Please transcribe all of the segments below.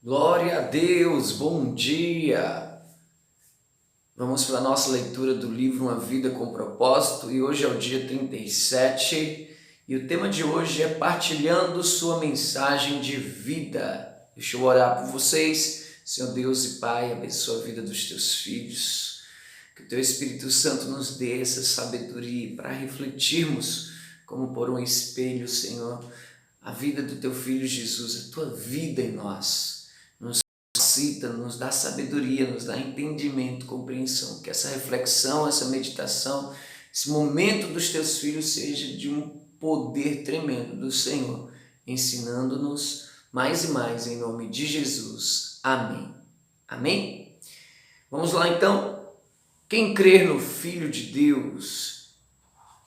Glória a Deus, bom dia! Vamos para a nossa leitura do livro Uma Vida com Propósito e hoje é o dia 37 e o tema de hoje é partilhando sua mensagem de vida. Deixa eu orar por vocês. Senhor Deus e Pai, abençoa a vida dos teus filhos. Que o teu Espírito Santo nos dê essa sabedoria para refletirmos como por um espelho, Senhor, a vida do teu Filho Jesus, a tua vida em nós. Nos dá sabedoria, nos dá entendimento, compreensão, que essa reflexão, essa meditação, esse momento dos teus filhos seja de um poder tremendo do Senhor, ensinando-nos mais e mais em nome de Jesus. Amém. Amém? Vamos lá então. Quem crer no Filho de Deus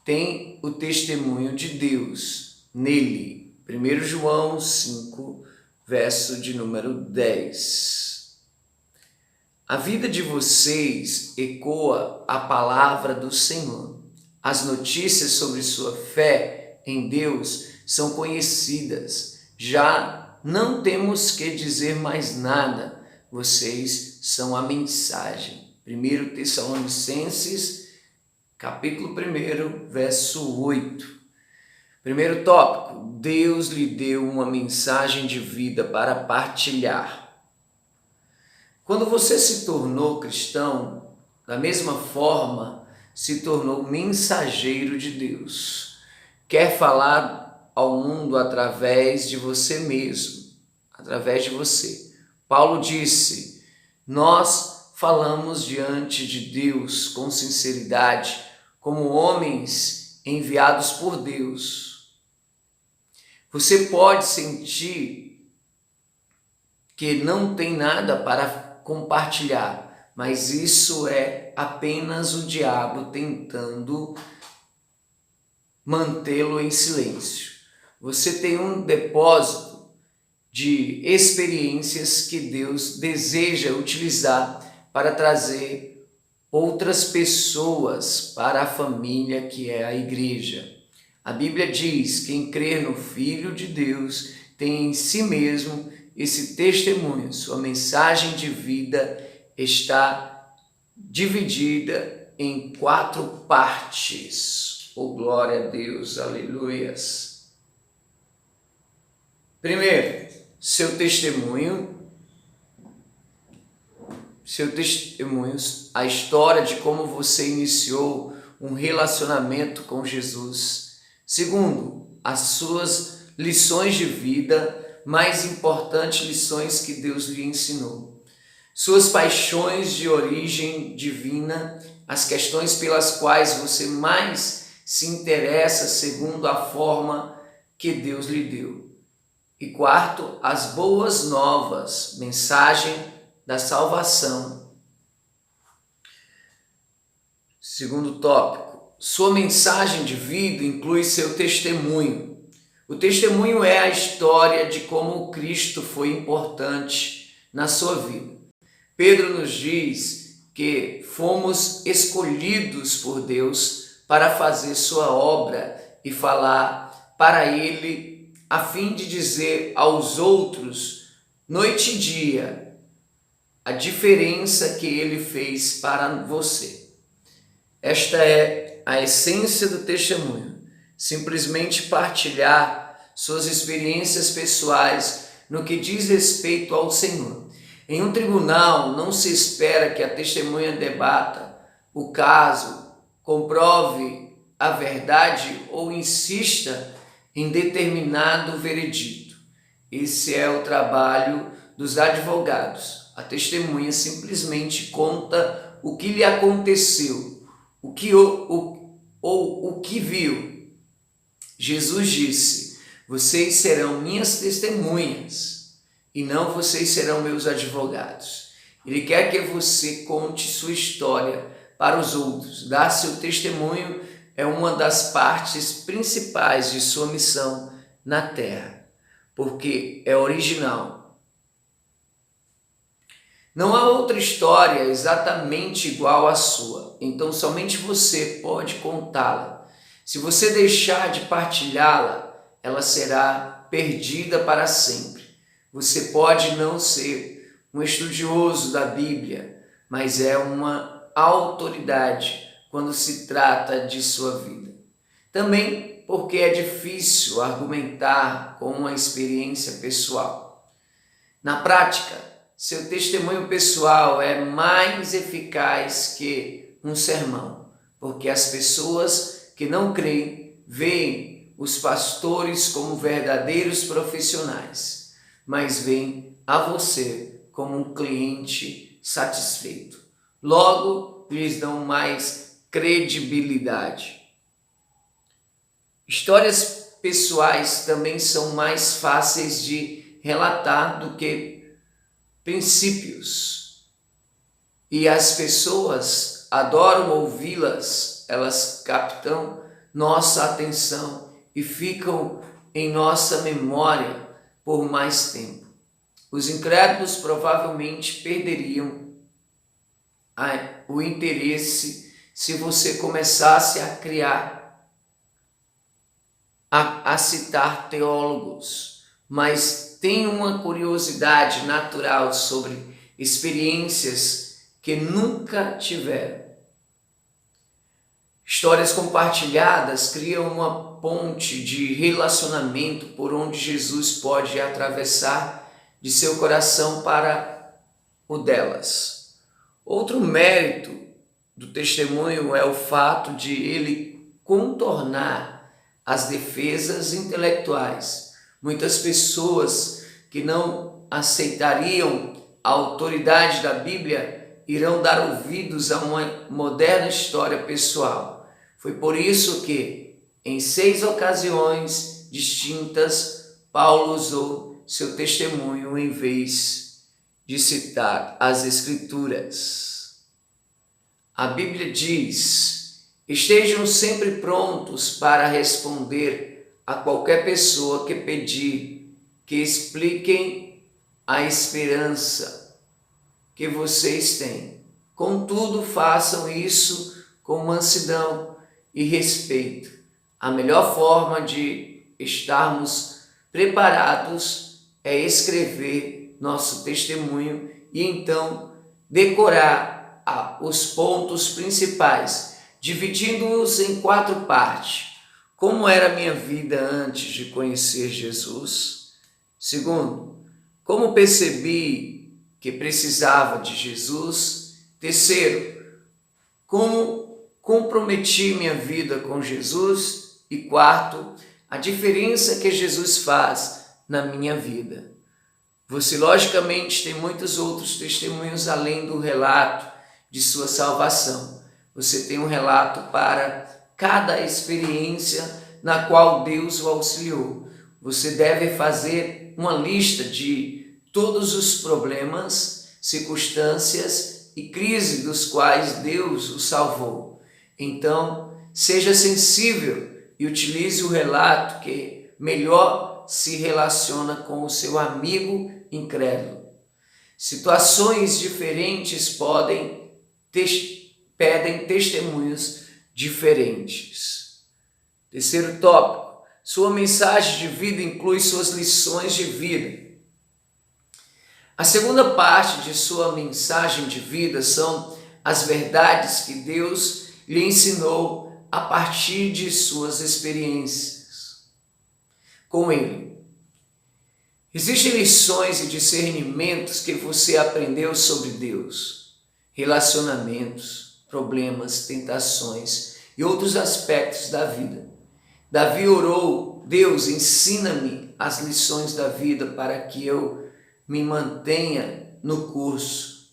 tem o testemunho de Deus nele. 1 João 5, verso de número 10. A vida de vocês ecoa a palavra do Senhor. As notícias sobre sua fé em Deus são conhecidas. Já não temos que dizer mais nada. Vocês são a mensagem. 1 Tessalonicenses, capítulo 1, verso 8. Primeiro tópico, Deus lhe deu uma mensagem de vida para partilhar. Quando você se tornou cristão, da mesma forma, se tornou mensageiro de Deus. Quer falar ao mundo através de você mesmo, através de você. Paulo disse, nós falamos diante de Deus com sinceridade, como homens enviados por Deus. Você pode sentir que não tem nada para compartilhar, mas isso é apenas o diabo tentando mantê-lo em silêncio. Você tem um depósito de experiências que Deus deseja utilizar para trazer outras pessoas para a família que é a igreja. A Bíblia diz, quem crer no Filho de Deus tem em si mesmo esse testemunho, sua mensagem de vida está dividida em 4 partes. Oh, glória a Deus, aleluias. Primeiro, seu testemunho, a história de como você iniciou um relacionamento com Jesus. Segundo, as suas lições de vida, mais importantes lições que Deus lhe ensinou. Suas paixões de origem divina, as questões pelas quais você mais se interessa segundo a forma que Deus lhe deu. E quarto, as boas novas, mensagem da salvação. Segundo tópico, sua mensagem de vida inclui seu testemunho. O testemunho é a história de como Cristo foi importante na sua vida. Pedro nos diz que fomos escolhidos por Deus para fazer sua obra e falar para Ele, a fim de dizer aos outros, noite e dia, a diferença que Ele fez para você. Esta é a essência do testemunho. Simplesmente partilhar suas experiências pessoais no que diz respeito ao Senhor. Em um tribunal, não se espera que a testemunha debata o caso, comprove a verdade ou insista em determinado veredito. Esse é o trabalho dos advogados. A testemunha simplesmente conta o que lhe aconteceu, o que viu. Jesus disse, vocês serão minhas testemunhas e não vocês serão meus advogados. Ele quer que você conte sua história para os outros. Dar seu testemunho é uma das partes principais de sua missão na terra, porque é original. Não há outra história exatamente igual à sua, então somente você pode contá-la. Se você deixar de partilhá-la, ela será perdida para sempre. Você pode não ser um estudioso da Bíblia, mas é uma autoridade quando se trata de sua vida. Também porque é difícil argumentar com uma experiência pessoal. Na prática, seu testemunho pessoal é mais eficaz que um sermão, porque as pessoas que não creem veem os pastores como verdadeiros profissionais, mas veem a você como um cliente satisfeito. Logo, lhes dão mais credibilidade. Histórias pessoais também são mais fáceis de relatar do que princípios. E as pessoas adoram ouvi-las, elas captam nossa atenção e ficam em nossa memória por mais tempo. Os incrédulos provavelmente perderiam o interesse se você começasse a citar teólogos, mas tem uma curiosidade natural sobre experiências que nunca tiveram. Histórias compartilhadas criam uma ponte de relacionamento por onde Jesus pode atravessar de seu coração para o delas. Outro mérito do testemunho é o fato de ele contornar as defesas intelectuais. Muitas pessoas que não aceitariam a autoridade da Bíblia irão dar ouvidos a uma moderna história pessoal. Foi por isso que, em 6 ocasiões distintas, Paulo usou seu testemunho em vez de citar as Escrituras. A Bíblia diz: estejam sempre prontos para responder a qualquer pessoa que pedir que expliquem a esperança que vocês têm. Contudo, façam isso com mansidão e respeito. A melhor forma de estarmos preparados é escrever nosso testemunho e então decorar os pontos principais, dividindo-os em 4 partes. Como era a minha vida antes de conhecer Jesus? Segundo, como percebi que precisava de Jesus? Terceiro, como comprometi minha vida com Jesus? E quarto, a diferença que Jesus faz na minha vida. Você, logicamente, tem muitos outros testemunhos além do relato de sua salvação. Você tem um relato para cada experiência na qual Deus o auxiliou. Você deve fazer uma lista de todos os problemas, circunstâncias e crises dos quais Deus o salvou. Então, seja sensível e utilize o relato que melhor se relaciona com o seu amigo incrédulo. Situações diferentes pedem testemunhos diferentes. Terceiro tópico: sua mensagem de vida inclui suas lições de vida. A segunda parte de sua mensagem de vida são as verdades que Deus lhe ensinou a partir de suas experiências com Ele. Existem lições e discernimentos que você aprendeu sobre Deus, relacionamentos, problemas, tentações e outros aspectos da vida. Davi orou: Deus, ensina-me as lições da vida para que eu me mantenha no curso.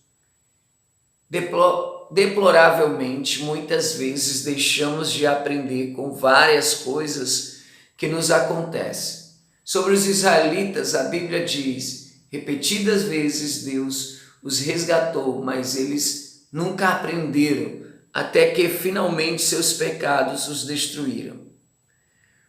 Deploravelmente, muitas vezes deixamos de aprender com várias coisas que nos acontecem. Sobre os israelitas, a Bíblia diz: repetidas vezes Deus os resgatou, mas eles nunca aprenderam, até que finalmente seus pecados os destruíram.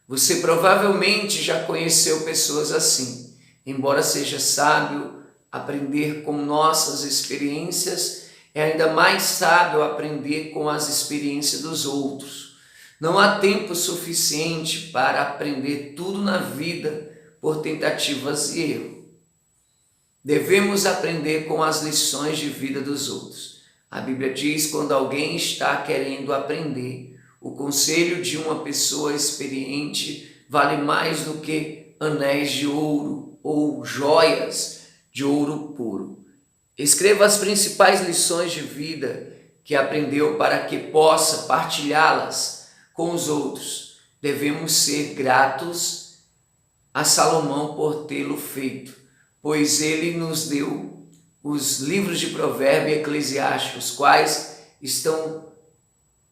Você provavelmente já conheceu pessoas assim. Embora seja sábio aprender com nossas experiências, é ainda mais sábio aprender com as experiências dos outros. Não há tempo suficiente para aprender tudo na vida por tentativas e erro. Devemos aprender com as lições de vida dos outros. A Bíblia diz: quando alguém está querendo aprender, o conselho de uma pessoa experiente vale mais do que anéis de ouro ou joias de ouro puro. Escreva as principais lições de vida que aprendeu para que possa partilhá-las com os outros. Devemos ser gratos a Salomão por tê-lo feito, pois ele nos deu os livros de Provérbios e Eclesiásticos, os quais estão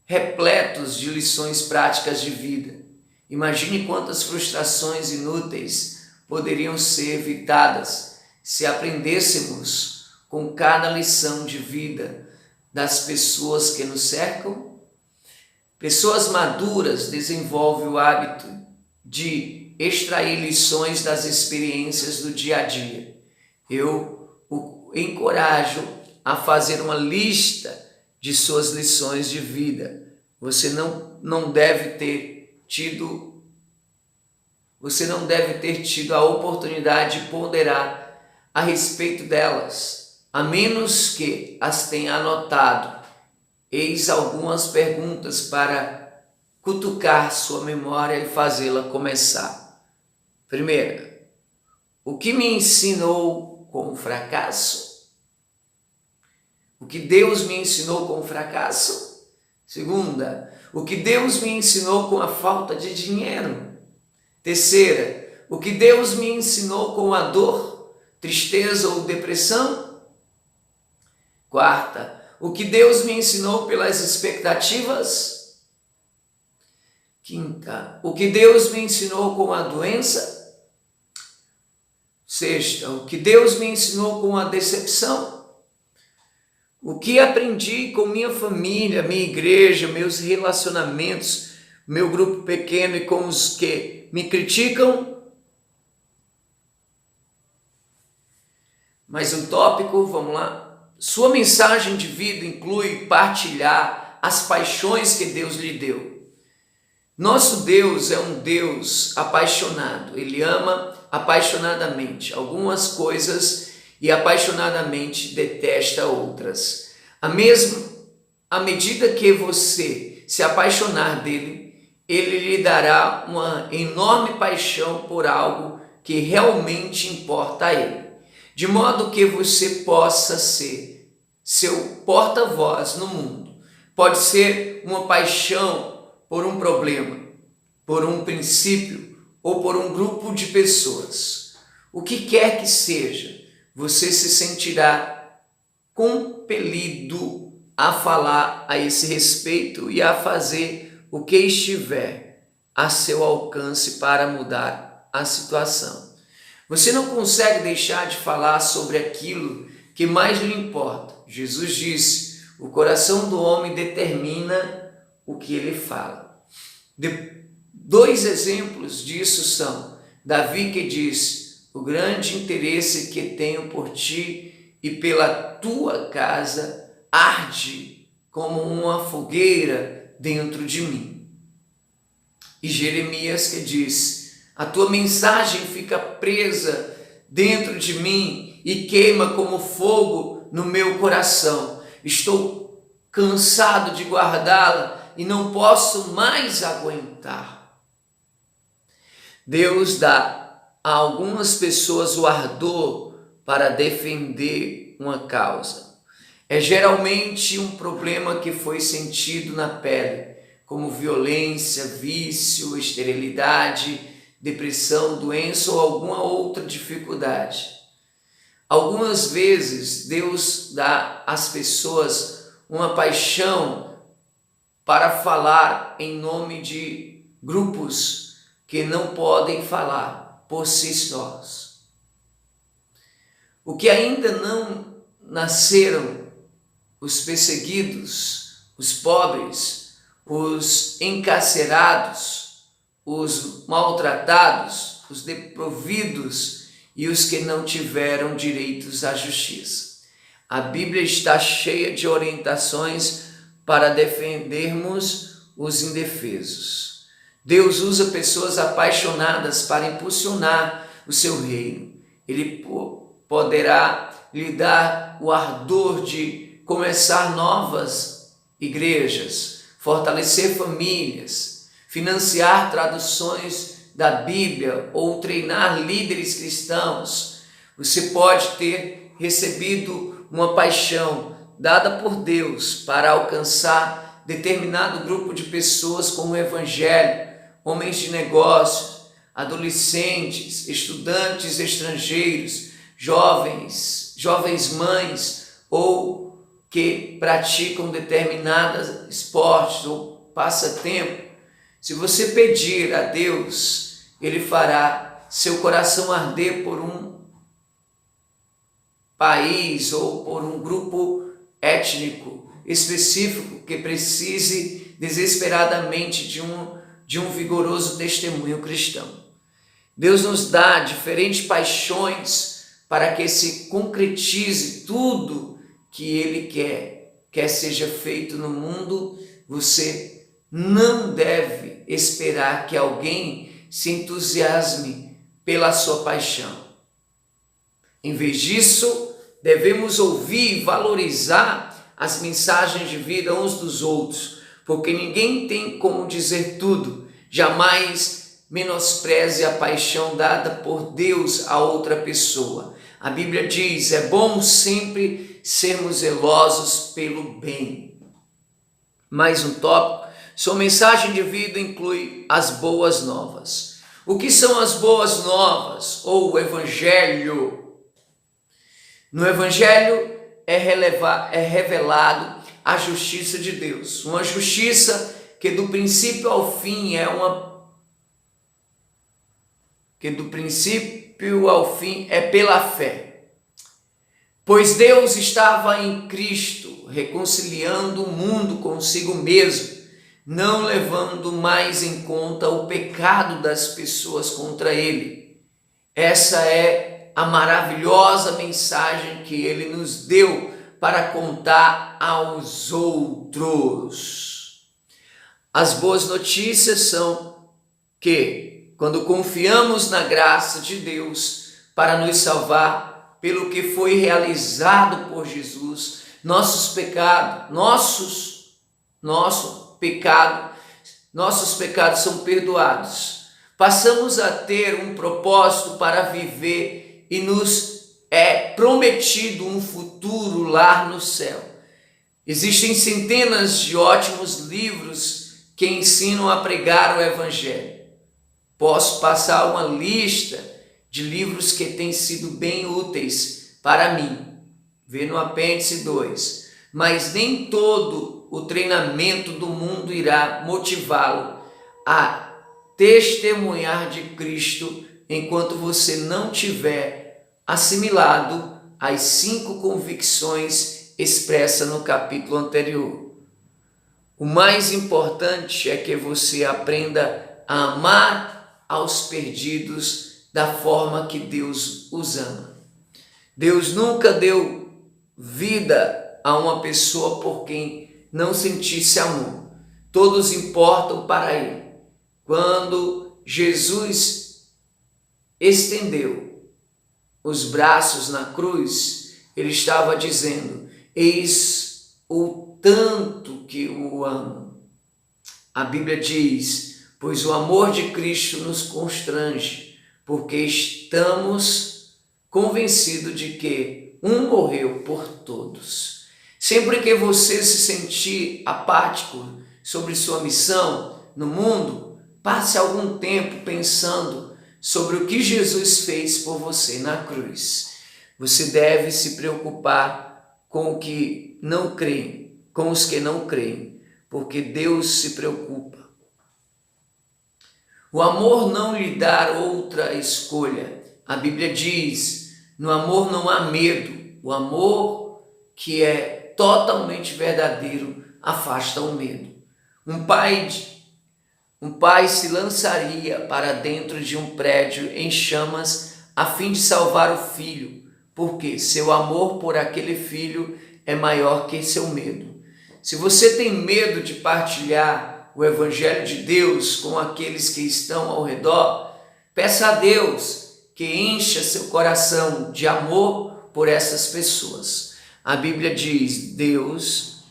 repletos de lições práticas de vida. Imagine quantas frustrações inúteis poderiam ser evitadas se aprendêssemos com cada lição de vida das pessoas que nos cercam. Pessoas maduras desenvolvem o hábito de extrair lições das experiências do dia a dia. Eu o encorajo a fazer uma lista de suas lições de vida. Você não deve ter tido a oportunidade de ponderar a respeito delas, a menos que as tenha anotado. Eis algumas perguntas para cutucar sua memória e fazê-la começar. Primeira, o que me ensinou com o fracasso? O que Deus me ensinou com o fracasso? Segunda, o que Deus me ensinou com a falta de dinheiro? Terceira, o que Deus me ensinou com a dor, tristeza ou depressão? Quarta, o que Deus me ensinou pelas expectativas? Quinta, o que Deus me ensinou com a doença? Sexta, o que Deus me ensinou com a decepção? O que aprendi com minha família, minha igreja, meus relacionamentos, meu grupo pequeno e com os que me criticam? Mais um tópico, vamos lá. Sua mensagem de vida inclui partilhar as paixões que Deus lhe deu. Nosso Deus é um Deus apaixonado. Ele ama apaixonadamente algumas coisas e apaixonadamente detesta outras. À medida que você se apaixonar dele, ele lhe dará uma enorme paixão por algo que realmente importa a ele, de modo que você possa ser seu porta-voz no mundo. Pode ser uma paixão por um problema, por um princípio ou por um grupo de pessoas. O que quer que seja, você se sentirá compelido a falar a esse respeito e a fazer o que estiver a seu alcance para mudar a situação. Você não consegue deixar de falar sobre aquilo que mais lhe importa. Jesus disse: o coração do homem determina o que ele fala. Dois exemplos disso são Davi, que diz: o grande interesse que tenho por ti e pela tua casa arde como uma fogueira dentro de mim. E Jeremias, que diz: a tua mensagem fica presa dentro de mim e queima como fogo no meu coração. Estou cansado de guardá-la e não posso mais aguentar. Deus dá a algumas pessoas o ardor para defender uma causa. É geralmente um problema que foi sentido na pele, como violência, vício, esterilidade, depressão, doença ou alguma outra dificuldade. Algumas vezes Deus dá às pessoas uma paixão para falar em nome de grupos que não podem falar por si sós. O que ainda não nasceram, os perseguidos, os pobres, os encarcerados, os maltratados, os desprovidos e os que não tiveram direitos à justiça. A Bíblia está cheia de orientações para defendermos os indefesos. Deus usa pessoas apaixonadas para impulsionar o seu reino. Ele poderá lhe dar o ardor de começar novas igrejas, fortalecer famílias, financiar traduções da Bíblia ou treinar líderes cristãos. Você pode ter recebido uma paixão dada por Deus para alcançar determinado grupo de pessoas com o Evangelho, homens de negócios, adolescentes, estudantes estrangeiros, jovens mães ou que praticam determinados esportes ou passatempo. Se você pedir a Deus, Ele fará seu coração arder por um país ou por um grupo étnico específico que precise desesperadamente de um vigoroso testemunho cristão. Deus nos dá diferentes paixões para que se concretize tudo que Ele quer seja feito no mundo. Você não deve esperar que alguém se entusiasme pela sua paixão. Em vez disso, devemos ouvir e valorizar as mensagens de vida uns dos outros, porque ninguém tem como dizer tudo. Jamais menospreze a paixão dada por Deus a outra pessoa. A Bíblia diz: é bom sempre sermos zelosos pelo bem. Mais um tópico: sua mensagem de vida inclui as boas novas. O que são as boas novas ou o Evangelho? No Evangelho é revelado a justiça de Deus, uma justiça que do princípio ao fim é pela fé. Pois Deus estava em Cristo, reconciliando o mundo consigo mesmo, não levando mais em conta o pecado das pessoas contra Ele. Essa é a maravilhosa mensagem que Ele nos deu para contar aos outros. As boas notícias são que, quando confiamos na graça de Deus para nos salvar, pelo que foi realizado por Jesus, nossos pecados são perdoados. Passamos a ter um propósito para viver e nos é prometido um futuro lar no céu. Existem centenas de ótimos livros que ensinam a pregar o Evangelho. Posso passar uma lista de livros que têm sido bem úteis para mim. Vê no apêndice 2. Mas nem todo o treinamento do mundo irá motivá-lo a testemunhar de Cristo enquanto você não tiver assimilado as 5 convicções expressas no capítulo anterior. O mais importante é que você aprenda a amar aos perdidos da forma que Deus os ama. Deus nunca deu vida a uma pessoa por quem não sentisse amor. Todos importam para Ele. Quando Jesus estendeu os braços na cruz, Ele estava dizendo: eis o tanto que o amo. A Bíblia diz: pois o amor de Cristo nos constrange, porque estamos convencidos de que um morreu por todos. Sempre que você se sentir apático sobre sua missão no mundo, passe algum tempo pensando sobre o que Jesus fez por você na cruz. Você deve se preocupar com os que não creem, porque Deus se preocupa. O amor não lhe dá outra escolha. A Bíblia diz: no amor não há medo. O amor que é totalmente verdadeiro afasta o medo. Um pai se lançaria para dentro de um prédio em chamas a fim de salvar o filho, porque seu amor por aquele filho é maior que seu medo. Se você tem medo de partilhar o Evangelho de Deus com aqueles que estão ao redor, peça a Deus que encha seu coração de amor por essas pessoas. A Bíblia diz: Deus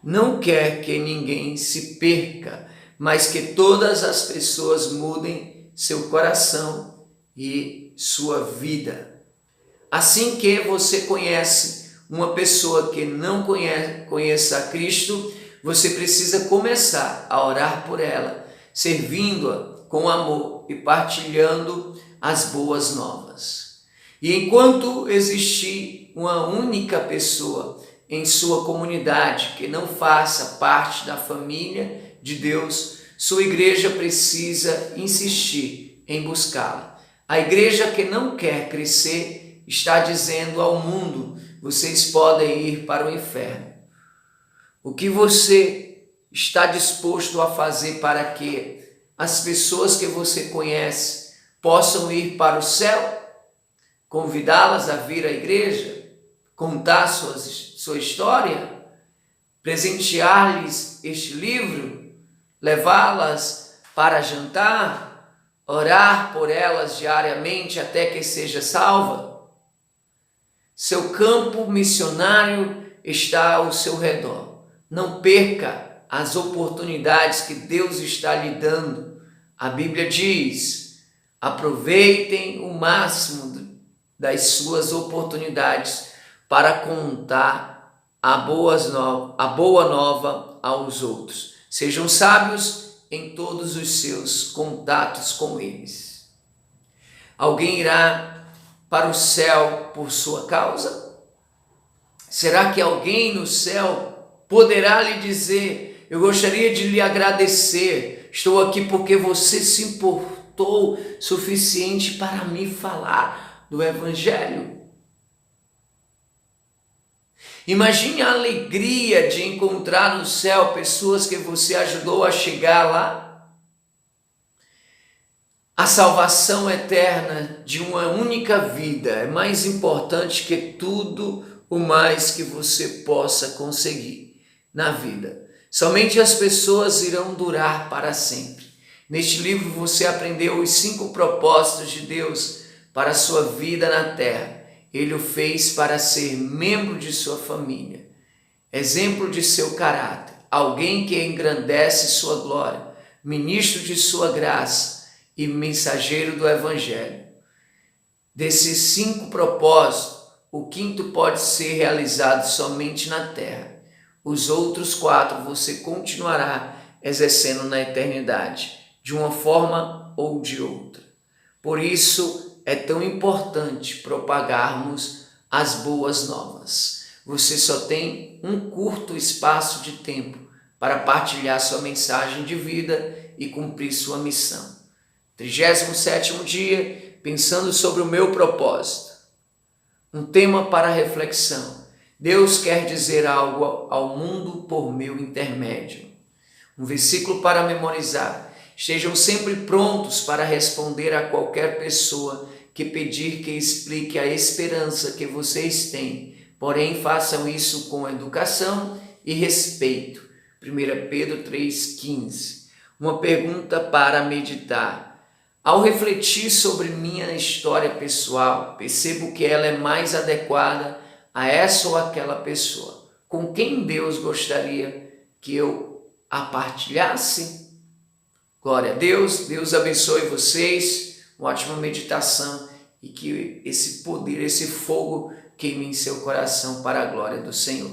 não quer que ninguém se perca, mas que todas as pessoas mudem seu coração e sua vida. Assim que você conhece uma pessoa que não conheça a Cristo, você precisa começar a orar por ela, servindo-a com amor e partilhando as boas novas. E enquanto existir uma única pessoa em sua comunidade que não faça parte da família de Deus, sua igreja precisa insistir em buscá-la. A igreja que não quer crescer está dizendo ao mundo: vocês podem ir para o inferno. O que você está disposto a fazer para que as pessoas que você conhece possam ir para o céu? Convidá-las a vir à igreja? Contar sua história? Presentear-lhes este livro? Levá-las para jantar? Orar por elas diariamente até que seja salva? Seu campo missionário está ao seu redor. Não perca as oportunidades que Deus está lhe dando. A Bíblia diz: aproveitem o máximo das suas oportunidades para contar a boa nova aos outros. Sejam sábios em todos os seus contatos com eles. Alguém irá para o céu por sua causa? Será que alguém no céu poderá lhe dizer: eu gostaria de lhe agradecer, estou aqui porque você se importou suficiente para me falar do Evangelho? Imagine a alegria de encontrar no céu pessoas que você ajudou a chegar lá. A salvação eterna de uma única vida é mais importante que tudo o mais que você possa conseguir na vida. Somente as pessoas irão durar para sempre. Neste livro você aprendeu os 5 propósitos de Deus para a sua vida na terra. Ele o fez para ser membro de sua família, exemplo de seu caráter, alguém que engrandece sua glória, ministro de sua graça e mensageiro do Evangelho. Desses 5 propósitos, o 5º pode ser realizado somente na terra. Os outros 4 você continuará exercendo na eternidade, de uma forma ou de outra. Por isso é tão importante propagarmos as boas novas. Você só tem um curto espaço de tempo para partilhar sua mensagem de vida e cumprir sua missão. 37º dia, pensando sobre o meu propósito. Um tema para reflexão. Deus quer dizer algo ao mundo por meu intermédio. Um versículo para memorizar. Estejam sempre prontos para responder a qualquer pessoa que pedir que explique a esperança que vocês têm. Porém, façam isso com educação e respeito. 1 Pedro 3,15. Uma pergunta para meditar. Ao refletir sobre minha história pessoal, percebo que ela é mais adequada a essa ou aquela pessoa. Com quem Deus gostaria que eu a partilhasse? Glória a Deus. Deus abençoe vocês. Uma ótima meditação e que esse poder, esse fogo queime em seu coração para a glória do Senhor.